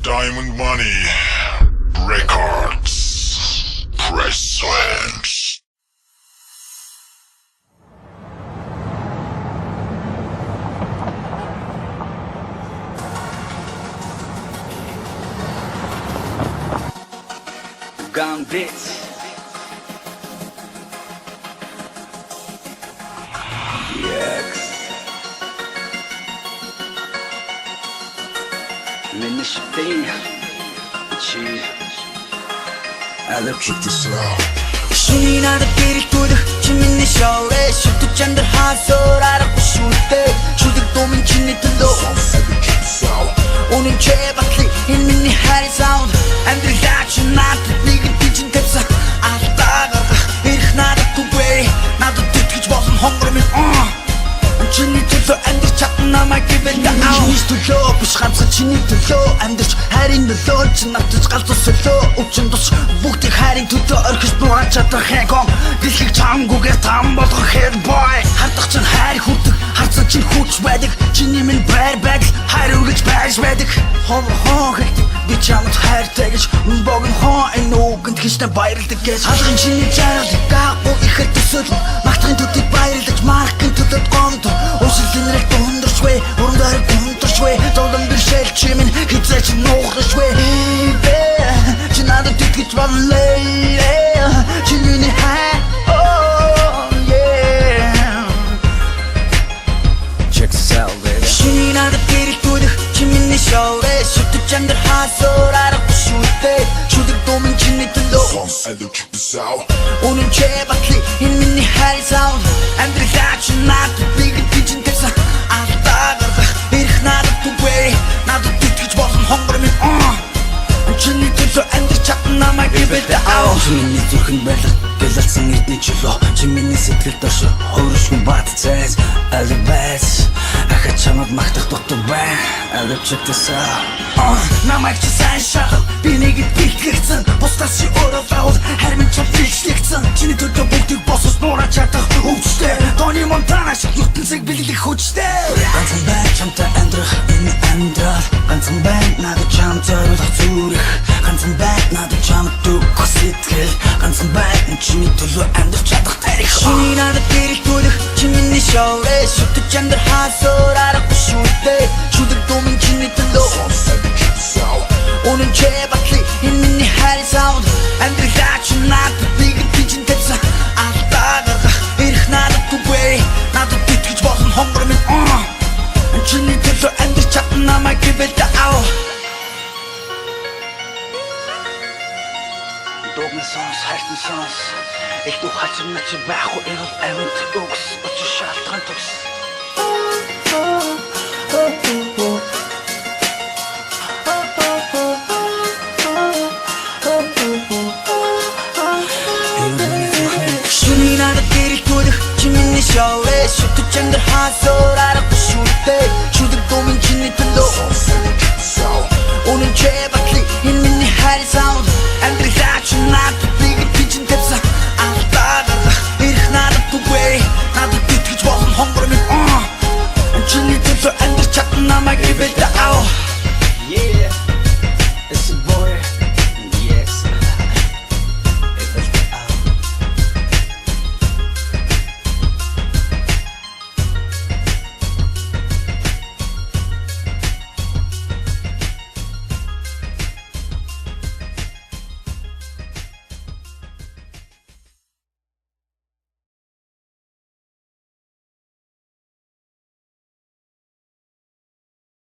Diamond Money Records presents. Gambit. من الشبيه شي هذا كنت سلام 신이 나를 비리꾸드 지민의 쇼에 슈트 짠들 하소라라 부슈테 주득 도민 진리들도 오늘 제바클리 인민이 하리 사운드 안들 같이 나한테 니가 뒤진 탭사 아따가 이렇게 나도 구베리 나도 뒤트기 벗은 헝그러면 진리들도 안들 자꾸 남아 give it the out 진리들도 부시감사 진리들도 안들 хариндлоо чи надад галзуулсолоо өчнөс бүгдийг харин төдөө орхиж буурч чадах хэком дэлхийг чамгүйгээр там болгох head boy хардах чинь хайр хүрдэг харцаа чинь хүч байдаг чиний минь байр байдал хайр үргэж байж байдаг хоо гэдэг би чамд хайртай гэж богн хоо энэ үгэнд хичнээн баярлдаг гэж халгын чиний жаргалыг гаагуу ихэд төсөөл магтахын төдийг баярлаж маркын төдөд гомд уушлинрэл дундэршвэ урандаар гомдэршвэ долон бишэл чимэн хизээч нуухрашвэ чи надад тэтгэж баллээ чи миний хай Check this out, baby. 신이 나를 비리꾸드 지민의 쇼에 슈트 짠들 하소라라 부슈테 주득 도민 진리들도 오늘 제바클리 인민이 하리 사운드 안들 같이 나도 니가 뒤진 탭사 아따가가 이렇게 나도 구베리 나도 뒤트기 벗은 헝그러면 진리들도 안들 자꾸 남아 give it the out Чиний зүрхэн байлаг гэлэлсэн эдний чөлөө Чиний сэтгэл дошоо хөршгөн бат цайз алибайс Ахаа чамд магтах дотор бай Алив check this out намайг чи сайн шахал би нэгэд бэлтгэгдсэн бусдаас чи өөрөө заавал харин ч бэлтгэгдсэн чиний төлөө бүгдийг босож нуураж чадах өвчтэй Тони Монтана шиг ертөнцийг бэлгэлэх хүчтэй ганцхан бай чамтай амьдрах энэ амьдрал ганцхан бай надад чамд зориулах зүрх ганцхан бай надад чамд дөгөх сэтгэл ганцхан бай чиний төлөө амьдрах чадах тарих чиний надад бэлтгэх чиний шоуэ шүтэж чамд хасураарах бүшүүтэй 주득 도민 진리들도 오늘 제바클리 인민이 하리 사운드 안들 같이 나도 니가 뒤진 탭사 아따가가 이렇게 나도 구베리 나도 뒤트기 벗은 헝그러면 진리들도 안들 자꾸 남아 give it the out Догны сонс, хайртан сонс Их дүү хачирна чи байхгүй эрэл амт өгс Очир шалтгаан төгс 신이 나를 비리꾸드 지민의 쇼에 슈트 짠들 하소라라 부슈테 주득 도민 진리들도 오늘 제바클리 인민이 하리 사운드 안들 같이 나도 니가 뒤진 탭사 아따가가 이렇게 나도 구베리 나도 뒤트기 벗은 헝그러면 진리들도 안들 자꾸 남아 give it